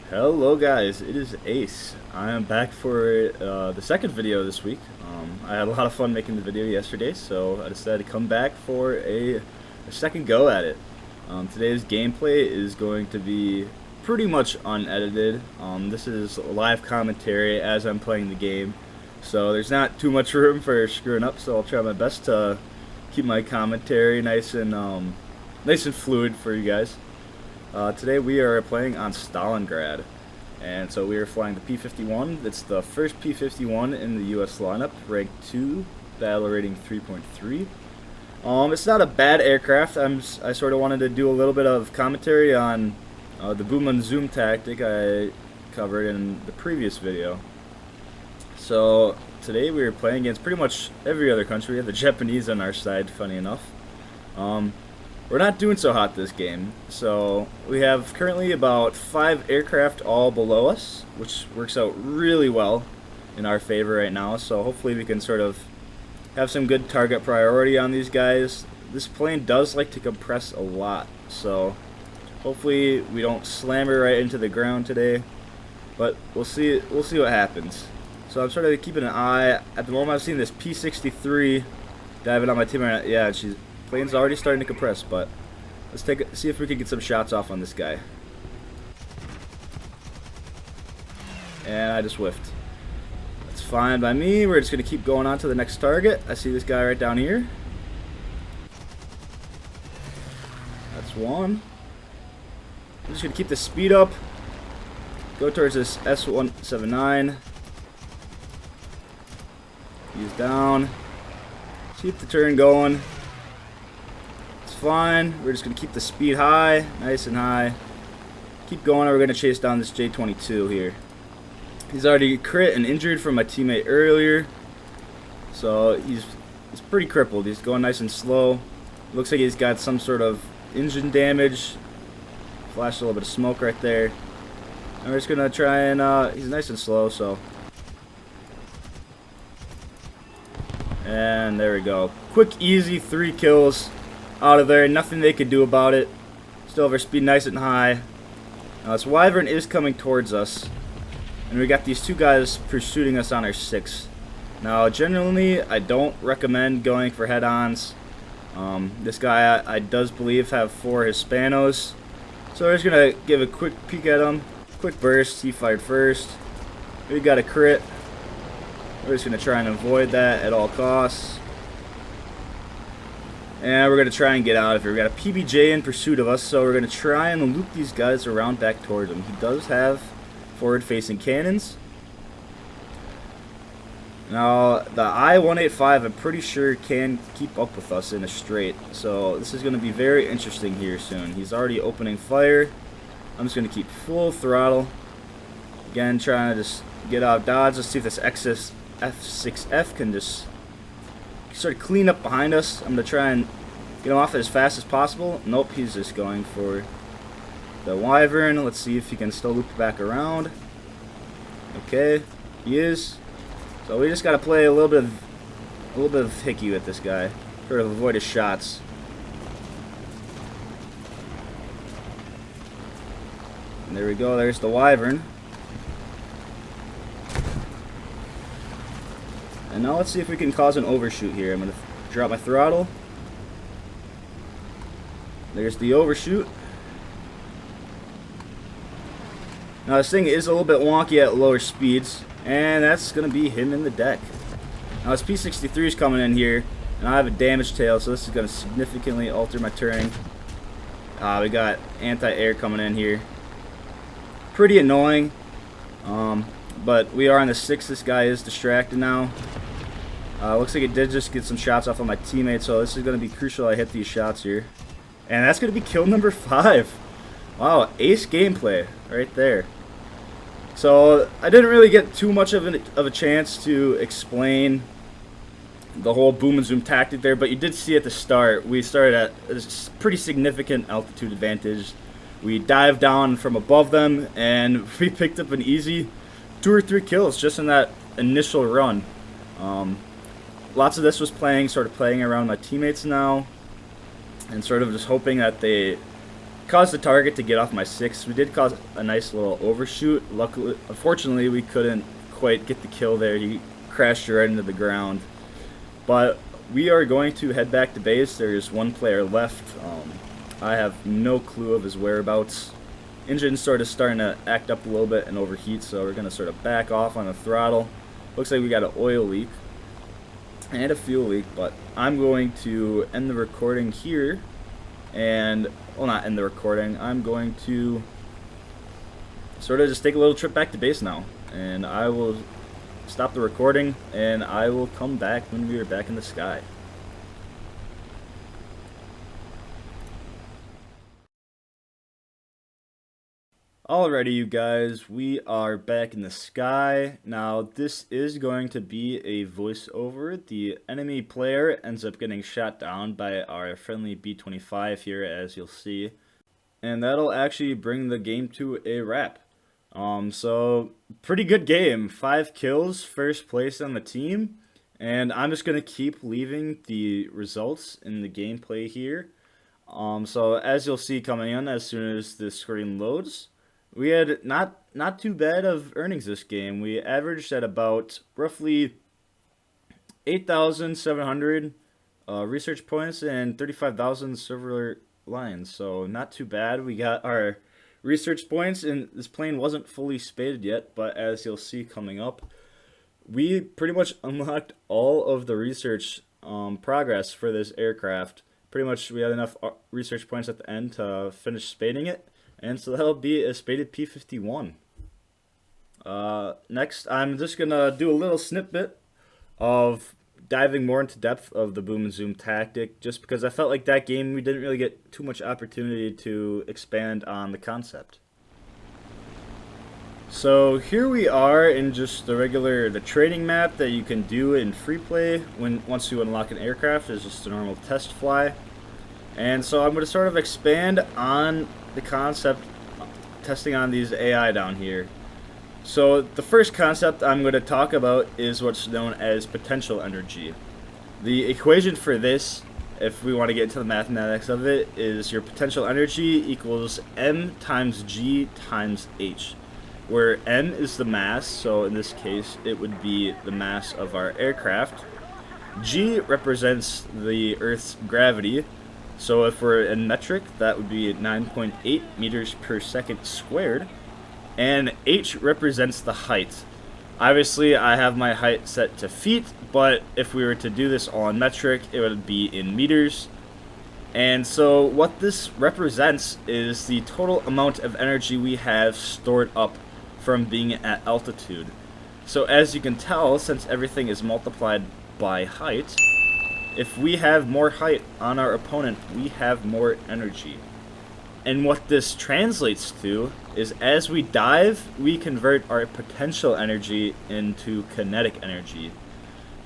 Hello guys, it is Ace. I am back for the second video this week. I had a lot of fun making the video yesterday, so I decided to come back for a second go at it. Today's gameplay is going to be pretty much unedited. This is live commentary as I'm playing the game, so there's not too much room for screwing up, so I'll try my best to keep my commentary nice and fluid for you guys. Today we are playing on Stalingrad, and so we are flying the P51. It's the first P51 in the US lineup, rank 2, battle rating 3.3. It's not a bad aircraft. I sort of wanted to do a little bit of commentary on the boom and zoom tactic I covered in the previous video. So today we are playing against pretty much every other country. We have the Japanese on our side, funny enough. We're not doing so hot this game, so we have currently about 5 aircraft all below us, which works out really well in our favor right now, so hopefully we can sort of have some good target priority on these guys. This plane does like to compress a lot, so hopefully we don't slam her right into the ground today, but we'll see what happens. So I'm sort of keeping an eye. At the moment I've seen this P63 diving on my team right now. Yeah, plane's already starting to compress, but let's see if we can get some shots off on this guy. And I just whiffed. That's fine by me. We're just going to keep going on to the next target. I see this guy right down here. That's one. I'm just going to keep the speed up. Go towards this S179. He's down. Keep the turn going. Fine. We're just going to keep the speed high, nice and high. Keep going, we're going to chase down this J22 here. He's already crit and injured from my teammate earlier, so he's pretty crippled. He's going nice and slow. Looks like he's got some sort of engine damage. Flashed a little bit of smoke right there. And we're just going to try and, he's nice and slow, so. And there we go. Quick, easy 3 kills. Out of there, nothing they could do about it. Still have our speed nice and high. Now this Wyvern is coming towards us, and we got these 2 guys pursuing us on our 6. Now generally I don't recommend going for head-ons. This guy I does believe have 4 Hispanos, so we're just gonna give a quick peek at him. Quick burst. He fired first. We got a crit. We're just gonna try and avoid that at all costs. And we're going to try and get out of here. We got a PBJ in pursuit of us, so we're going to try and loop these guys around back towards him. He does have forward-facing cannons. Now, the I-185, I'm pretty sure, can keep up with us in a straight. So this is going to be very interesting here soon. He's already opening fire. I'm just going to keep full throttle. Again, trying to just get out of dodge. Let's see if this F6F can just sort of clean up behind us. I'm going to try and get him off as fast as possible. Nope, he's just going for the Wyvern. Let's see if he can still loop back around. Okay, he is. So we just got to play a little bit of hickey with this guy, sort of avoid his shots. And there we go. There's the Wyvern. And now let's see if we can cause an overshoot here. I'm going to drop my throttle. There's the overshoot. Now this thing is a little bit wonky at lower speeds, and that's going to be him in the deck. Now this P63 is coming in here, and I have a damaged tail, so this is going to significantly alter my turning. We got anti-air coming in here. Pretty annoying. But we are on the 6. This guy is distracted now. Looks like it did just get some shots off on my teammate, so this is going to be crucial I hit these shots here. And that's going to be kill number 5. Wow, ace gameplay right there. So I didn't really get too much of a chance to explain the whole boom and zoom tactic there, but you did see at the start, we started at a pretty significant altitude advantage. We dived down from above them, and we picked up an easy 2 or 3 kills just in that initial run. Lots of this was playing around my teammates now, and sort of just hoping that they caused the target to get off my 6. We did cause a nice little overshoot. Luckily, unfortunately, we couldn't quite get the kill there. He crashed right into the ground. But we are going to head back to base. There's one player left. I have no clue of his whereabouts. Engine's sort of starting to act up a little bit and overheat, so we're going to sort of back off on the throttle. Looks like we got an oil leak and a fuel leak, but I'm going to end the recording here. And, well, not end the recording. I'm going to sort of just take a little trip back to base now. And I will stop the recording, and I will come back when we are back in the sky. Alrighty, you guys, we are back in the sky. Now, this is going to be a voiceover. The enemy player ends up getting shot down by our friendly B-25 here, as you'll see. And that'll actually bring the game to a wrap. So, pretty good game. 5 kills, first place on the team. And I'm just going to keep leaving the results in the gameplay here. So, as you'll see coming in as soon as the screen loads, we had not too bad of earnings this game. We averaged at about roughly 8,700 research points and 35,000 server lines. So not too bad. We got our research points, and this plane wasn't fully spaded yet, but as you'll see coming up, we pretty much unlocked all of the research progress for this aircraft. Pretty much we had enough research points at the end to finish spading it. And so that'll be a spaded P51. Next, I'm just going to do a little snippet of diving more into depth of the boom and zoom tactic, just because I felt like that game we didn't really get too much opportunity to expand on the concept. So here we are in just the training map that you can do in free play once you unlock an aircraft. It's just a normal test fly. And so I'm going to sort of expand on the concept, testing on these AI down here. So the first concept I'm going to talk about is what's known as potential energy. The equation for this, if we want to get into the mathematics of it, is your potential energy equals m times g times h, where m is the mass, so in this case it would be the mass of our aircraft. G represents the Earth's gravity. So if we're in metric, that would be 9.8 meters per second squared. And h represents the height. Obviously, I have my height set to feet, but if we were to do this all in metric, it would be in meters. And so what this represents is the total amount of energy we have stored up from being at altitude. So as you can tell, since everything is multiplied by height, if we have more height on our opponent, we have more energy. And what this translates to is as we dive, we convert our potential energy into kinetic energy.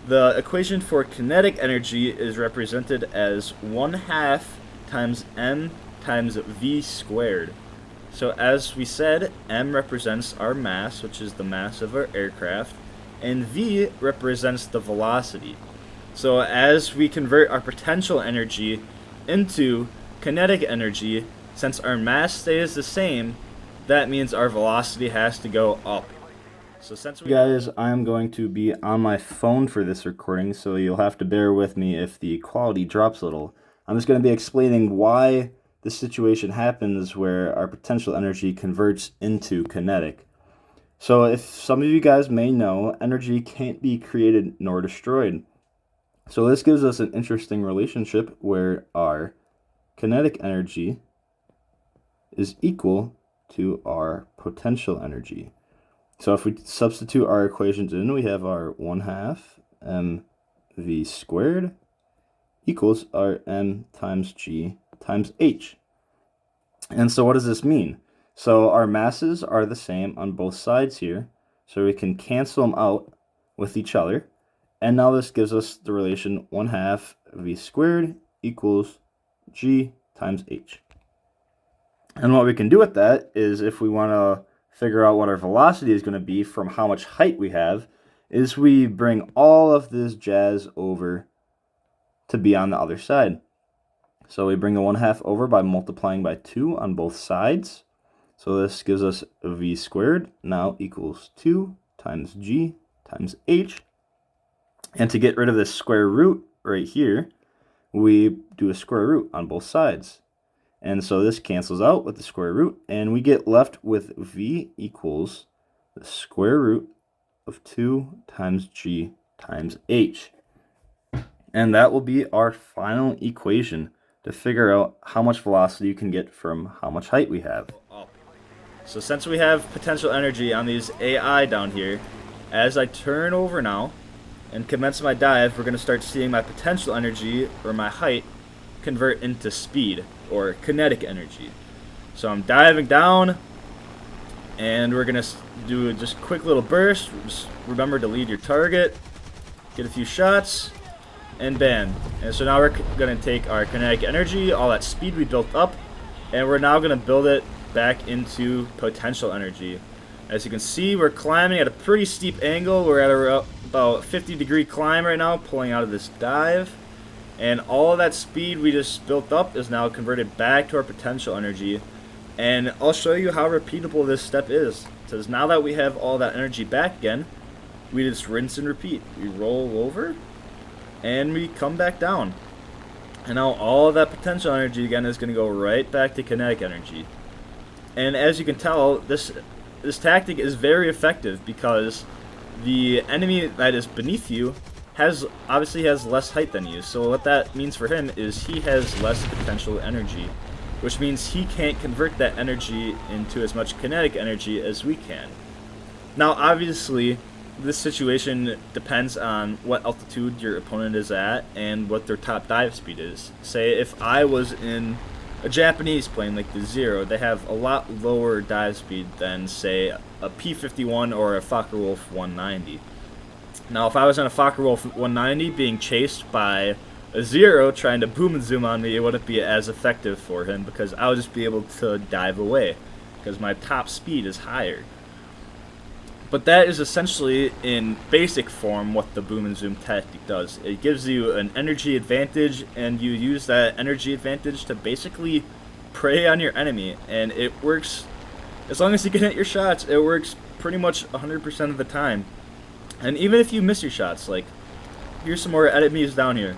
The equation for kinetic energy is represented as 1/2 times m times v squared. So as we said, m represents our mass, which is the mass of our aircraft, and v represents the velocity. So as we convert our potential energy into kinetic energy, since our mass stays the same, that means our velocity has to go up. So since guys, I'm going to be on my phone for this recording, so you'll have to bear with me if the quality drops a little. I'm just going to be explaining why this situation happens where our potential energy converts into kinetic. So if some of you guys may know, energy can't be created nor destroyed. So this gives us an interesting relationship where our kinetic energy is equal to our potential energy. So if we substitute our equations in, we have our 1/2 mv squared equals our m times g times h. And so what does this mean? So our masses are the same on both sides here, so we can cancel them out with each other. And now this gives us the relation 1/2 v squared equals g times h. And what we can do with that is, if we want to figure out what our velocity is going to be from how much height we have, is we bring all of this jazz over to be on the other side. So we bring the 1/2 over by multiplying by 2 on both sides. So this gives us v squared now equals 2 times g times h. And to get rid of this square root right here, we do a square root on both sides. And so this cancels out with the square root, and we get left with v equals the square root of 2 times g times h. And that will be our final equation to figure out how much velocity you can get from how much height we have. So since we have potential energy on these AI down here, as I turn over now and commence my dive, we're going to start seeing my potential energy, or my height, convert into speed, or kinetic energy. So I'm diving down, and we're going to do just a quick little burst. Just remember to lead your target, get a few shots, and bam. And so now we're going to take our kinetic energy, all that speed we built up, and we're now going to build it back into potential energy. As you can see, we're climbing at a pretty steep angle. We're at about 50-degree climb right now, pulling out of this dive. And all of that speed we just built up is now converted back to our potential energy. And I'll show you how repeatable this step is. Because now that we have all that energy back again, we just rinse and repeat. We roll over, and we come back down. And now all of that potential energy again is going to go right back to kinetic energy. And as you can tell, this tactic is very effective because the enemy that is beneath you obviously has less height than you. So what that means for him is he has less potential energy, which means he can't convert that energy into as much kinetic energy as we can. Now obviously this situation depends on what altitude your opponent is at and what their top dive speed is. Say if I was in a Japanese plane like the Zero, they have a lot lower dive speed than, say, a P51 or a Focke-Wulf 190. Now, if I was on a Focke-Wulf 190 being chased by a Zero trying to boom and zoom on me, it wouldn't be as effective for him because I would just be able to dive away because my top speed is higher. But that is essentially, in basic form, what the boom and zoom tactic does. It gives you an energy advantage, and you use that energy advantage to basically prey on your enemy. And it works, as long as you can hit your shots, it works pretty much 100% of the time. And even if you miss your shots, like, here's some more enemies down here.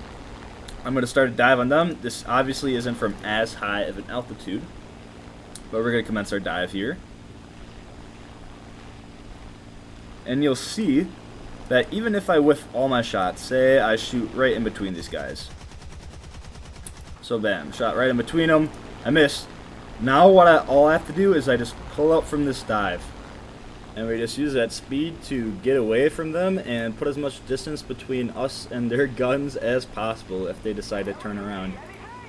I'm going to start a dive on them. This obviously isn't from as high of an altitude, but we're going to commence our dive here. And you'll see that even if I whiff all my shots, say I shoot right in between these guys. So bam, shot right in between them. I missed. Now all I have to do is I just pull out from this dive. And we just use that speed to get away from them and put as much distance between us and their guns as possible if they decide to turn around.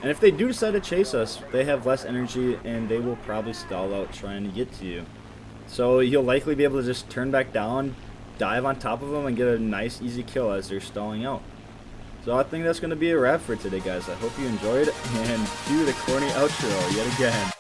And if they do decide to chase us, they have less energy and they will probably stall out trying to get to you. So you'll likely be able to just turn back down, dive on top of them, and get a nice easy kill as they're stalling out. So I think that's going to be a wrap for today, guys. I hope you enjoyed, and cue the corny outro yet again.